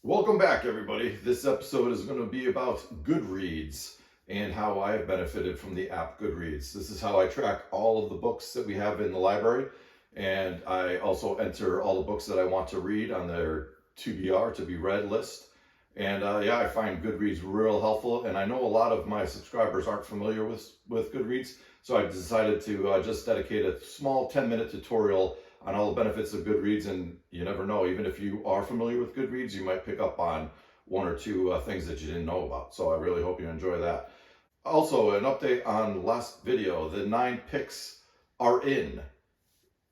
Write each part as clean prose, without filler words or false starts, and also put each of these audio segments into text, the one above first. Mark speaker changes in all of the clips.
Speaker 1: Welcome back, everybody. This episode is going to be about Goodreads and how I've benefited from the app Goodreads. This is how I track all of the books that we have in the library, and I also enter all the books that I want to read on their TBR, to be read list. And I find Goodreads real helpful, and I know a lot of my subscribers aren't familiar with Goodreads, so I decided to just dedicate a small 10-minute tutorial on all the benefits of Goodreads. And you never know, even if you are familiar with Goodreads, you might pick up on one or two things that you didn't know about. So I really hope you enjoy that. Also, an update on last video, the 9 picks are in.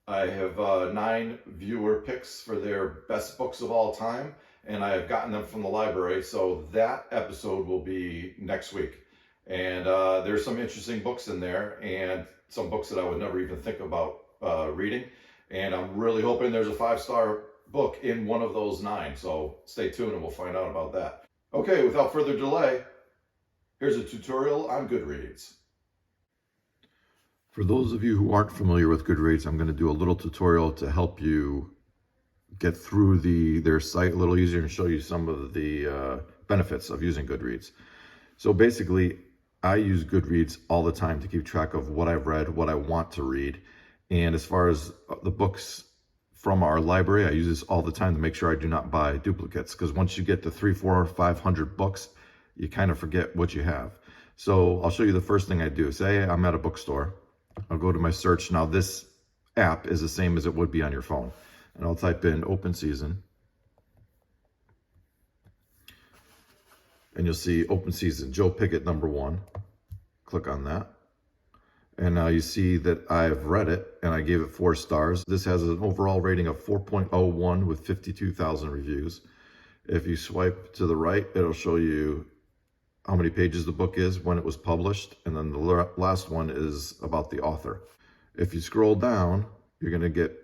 Speaker 1: I have 9 viewer picks for their best books of all time, and I have gotten them from the library, so that episode will be next week. And there's some interesting books in there, and some books that I would never even think about reading. And I'm really hoping there's a 5-star book in one of those 9. So stay tuned and we'll find out about that. Okay, without further delay, here's a tutorial on Goodreads. For those of you who aren't familiar with Goodreads, I'm going to do a little tutorial to help you get through their site a little easier and show you some of the benefits of using Goodreads. So basically, I use Goodreads all the time to keep track of what I've read, what I want to read. And as far as the books from our library, I use this all the time to make sure I do not buy duplicates. Because once you get to 300, 400, 500 books, you kind of forget what you have. So I'll show you the first thing I do. Say I'm at a bookstore. I'll go to my search. Now this app is the same as it would be on your phone. And I'll type in open season. And you'll see open season, Joe Pickett #1. Click on that. And now you see that I've read it and I gave it 4 stars. This has an overall rating of 4.01 with 52,000 reviews. If you swipe to the right, it'll show you how many pages the book is, when it was published, and then the last one is about the author. If you scroll down, you're going to get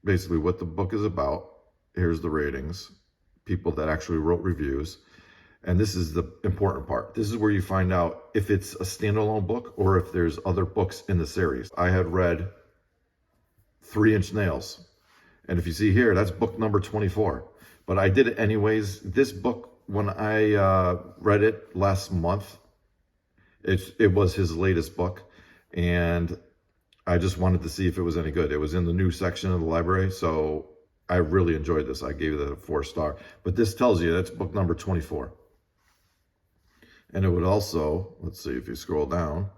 Speaker 1: basically what the book is about. Here's the ratings, people that actually wrote reviews. And this is the important part. This is where you find out if it's a standalone book or if there's other books in the series. I had read 3 Inch Nails. And if you see here, that's book number 24. But I did it anyways. This book, when I read it last month, it was his latest book. And I just wanted to see if it was any good. It was in the new section of the library. So I really enjoyed this. I gave it a 4-star. But this tells you that's book number 24. And it would also, let's see if you scroll down,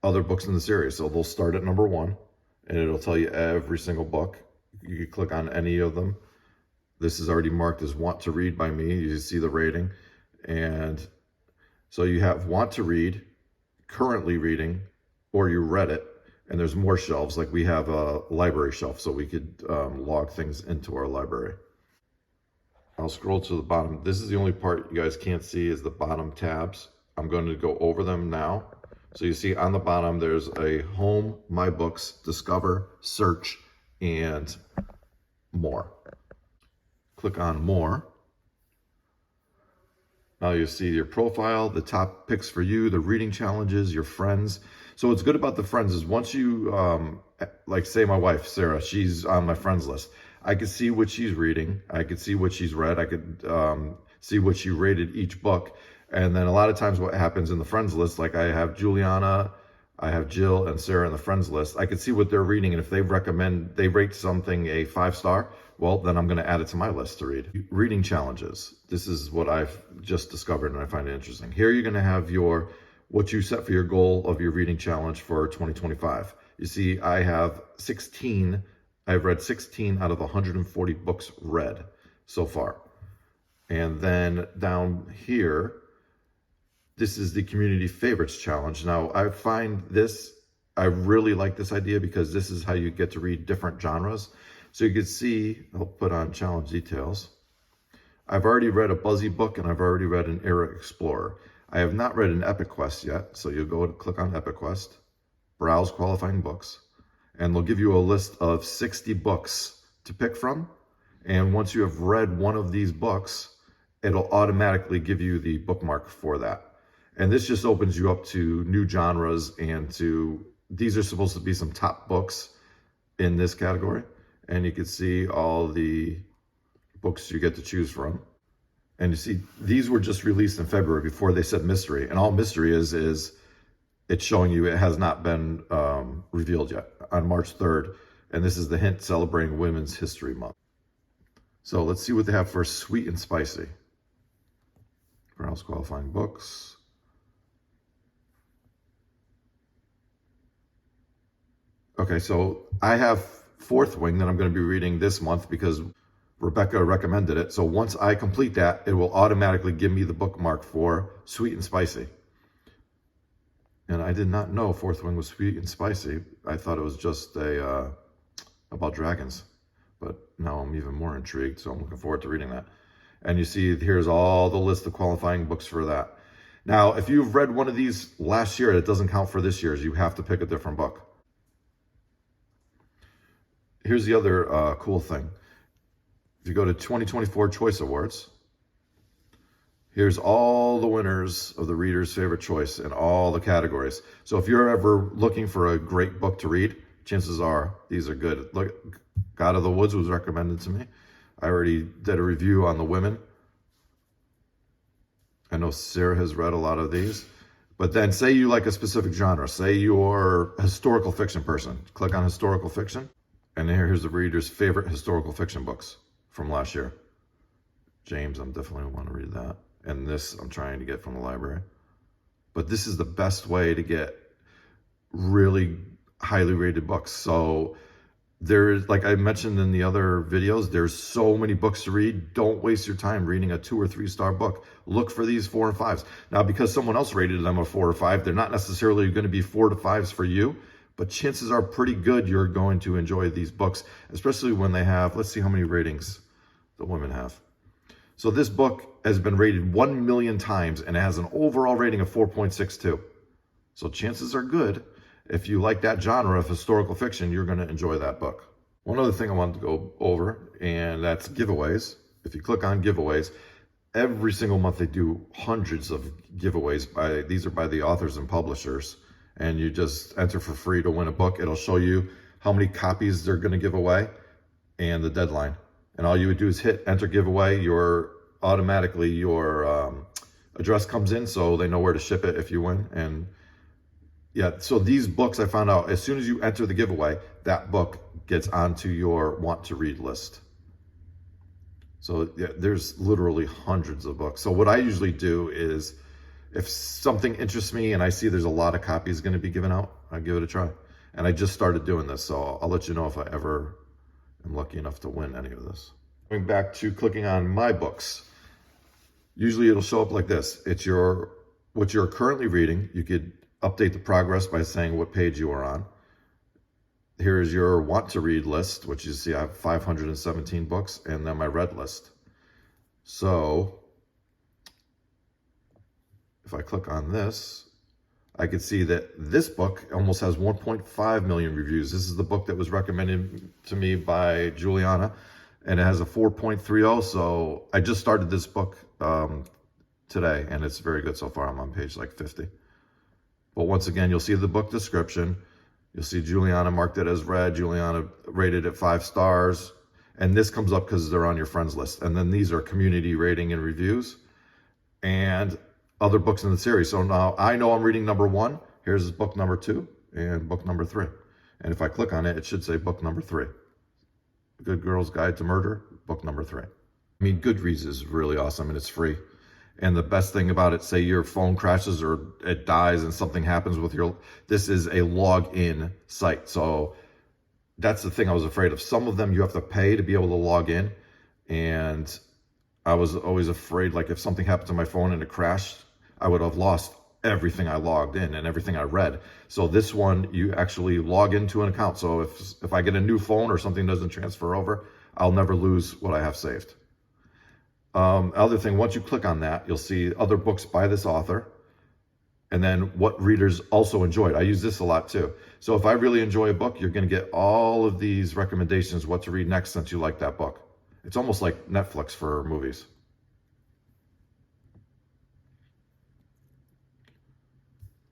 Speaker 1: other books in the series. So they'll start at number 1 and it'll tell you every single book. You can click on any of them. This is already marked as want to read by me. You see the rating. And so you have want to read, currently reading, or you read it. And there's more shelves, like we have a library shelf, so we could log things into our library. I'll scroll to the bottom. This is the only part you guys can't see is the bottom tabs. I'm going to go over them now. So you see on the bottom, there's a home, my books, discover, search, and more. Click on more. Now you see your profile, the top picks for you, the reading challenges, your friends. So what's good about the friends is once you, like say my wife, Sarah, she's on my friends list. I could see what she's reading. I could see what she's read. I could see what she rated each book. And then a lot of times what happens in the friends list, like I have Juliana, I have Jill and Sarah in the friends list. I could see what they're reading. And if they rate something a 5-star, well, then I'm going to add it to my list to read. Reading challenges. This is what I've just discovered and I find it interesting. Here you're going to have what you set for your goal of your reading challenge for 2025. You see, I have 16. I've read 16 out of 140 books read so far. And then down here, this is the community favorites challenge. Now I find I really like this idea because this is how you get to read different genres. So you can see, I'll put on challenge details. I've already read a Buzzy book and I've already read an Era Explorer. I have not read an Epic Quest yet. So you'll go and click on Epic Quest, browse qualifying books, and they'll give you a list of 60 books to pick from. And once you have read one of these books, it'll automatically give you the bookmark for that. And this just opens you up to new genres and these are supposed to be some top books in this category. And you can see all the books you get to choose from. And you see, these were just released in February before they said mystery. And all mystery is it's showing you it has not been revealed yet on March 3rd. And this is the hint celebrating Women's History Month. So let's see what they have for sweet and spicy. Browse qualifying books. Okay, so I have Fourth Wing that I'm going to be reading this month because Rebecca recommended it. So once I complete that, it will automatically give me the bookmark for Sweet and Spicy. And I did not know Fourth Wing was sweet and spicy. I thought it was just about dragons. But now I'm even more intrigued, so I'm looking forward to reading that. And you see, here's all the list of qualifying books for that. Now, if you've read one of these last year, it doesn't count for this year's. You have to pick a different book. Here's the other cool thing. If you go to 2024 Choice Awards, here's all the winners of the Reader's Favorite Choice in all the categories. So if you're ever looking for a great book to read, chances are these are good. Look, God of the Woods was recommended to me. I already did a review on the women. I know Sarah has read a lot of these. But then say you like a specific genre. Say you're a historical fiction person. Click on historical fiction. And here's the Reader's Favorite historical fiction books from last year. James, I'm definitely want to read that. And this I'm trying to get from the library. But this is the best way to get really highly rated books. So there's, like I mentioned in the other videos, there's so many books to read. Don't waste your time reading a 2 or 3 star book. Look for these 4 and 5s. Now, because someone else rated them a 4 or 5, they're not necessarily going to be 4 to 5s for you, but chances are pretty good you're going to enjoy these books, especially when they have, let's see how many ratings the women have. So this book has been rated 1 million times and it has an overall rating of 4.62. So chances are good, if you like that genre of historical fiction, you're going to enjoy that book. One other thing I wanted to go over, and that's giveaways. If you click on giveaways, every single month they do hundreds of giveaways. These are by the authors and publishers. And you just enter for free to win a book. It'll show you how many copies they're going to give away and the deadline. And all you would do is hit enter giveaway. Automatically your address comes in, so they know where to ship it if you win. And yeah, so these books I found out, as soon as you enter the giveaway, that book gets onto your want to read list. So yeah, there's literally hundreds of books. So what I usually do is, if something interests me and I see there's a lot of copies going to be given out, I give it a try. And I just started doing this, so I'll let you know if I ever am lucky enough to win any of this. Going back to clicking on my books, usually it'll show up like this. It's what you're currently reading. You could update the progress by saying what page you are on. Here's your want to read list, which you see I have 517 books, and then my read list. So if I click on this, I could see that this book almost has 1.5 million reviews. This is the book that was recommended to me by Juliana, and it has a 4.30. So I just started this book today, and it's very good so far. I'm on page like 50. But once again, you'll see the book description. You'll see Juliana marked it as read. Juliana rated it 5 stars. And this comes up because they're on your friends list. And then these are community rating and reviews and other books in the series. So now I know I'm reading number 1. Here's book number 2 and book number 3. And if I click on it, it should say book number 3. Good Girl's Guide to Murder, book number 3. I mean, Goodreads is really awesome and it's free. And the best thing about it, say your phone crashes or it dies and something happens with this is a login site. So that's the thing I was afraid of. Some of them you have to pay to be able to log in. And I was always afraid, like if something happened to my phone and it crashed, I would have lost everything I logged in and everything I read. So this one, you actually log into an account. So if I get a new phone or something doesn't transfer over, I'll never lose what I have saved. Other thing, once you click on that, you'll see other books by this author and then what readers also enjoyed. I use this a lot too. So if I really enjoy a book, you're going to get all of these recommendations, what to read next since you like that book. It's almost like Netflix for movies.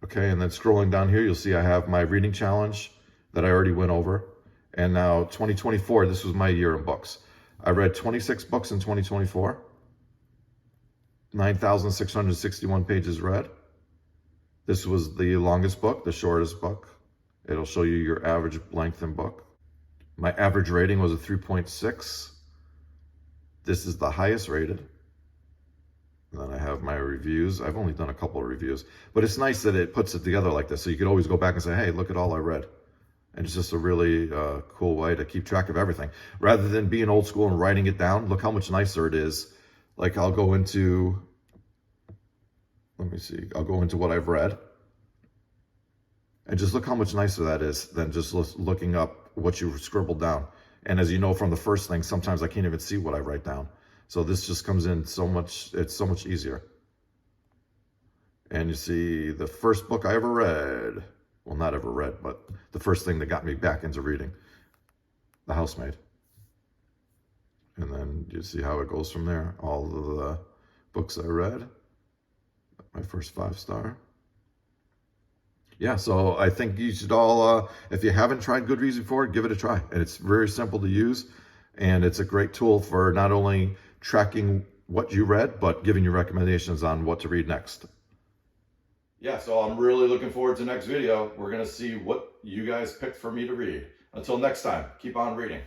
Speaker 1: Okay, and then scrolling down here, you'll see I have my reading challenge that I already went over. And now 2024, this was my year in books. I read 26 books in 2024, 9,661 pages read. This was the longest book, the shortest book. It'll show you your average length in book. My average rating was a 3.6. This is the highest rated. And then I have my reviews. I've only done a couple of reviews, but it's nice that it puts it together like this. So you could always go back and say, hey, look at all I read. And it's just a really cool way to keep track of everything. Rather than being old school and writing it down, look how much nicer it is. Like I'll go into, let me see, I'll go into what I've read. And just look how much nicer that is than just looking up what you scribbled down. And as you know from the first thing, sometimes I can't even see what I write down. So this just comes in so much, it's so much easier. And you see the first book I ever read, well, not ever read, but the first thing that got me back into reading, The Housemaid. And then you see how it goes from there. All of the books I read, my first 5-star. Yeah, so I think you should all, if you haven't tried Goodreads before, give it a try. And it's very simple to use. And it's a great tool for not only tracking what you read, but giving you recommendations on what to read next. Yeah, so I'm really looking forward to next video. We're going to see what you guys picked for me to read. Until next time, keep on reading.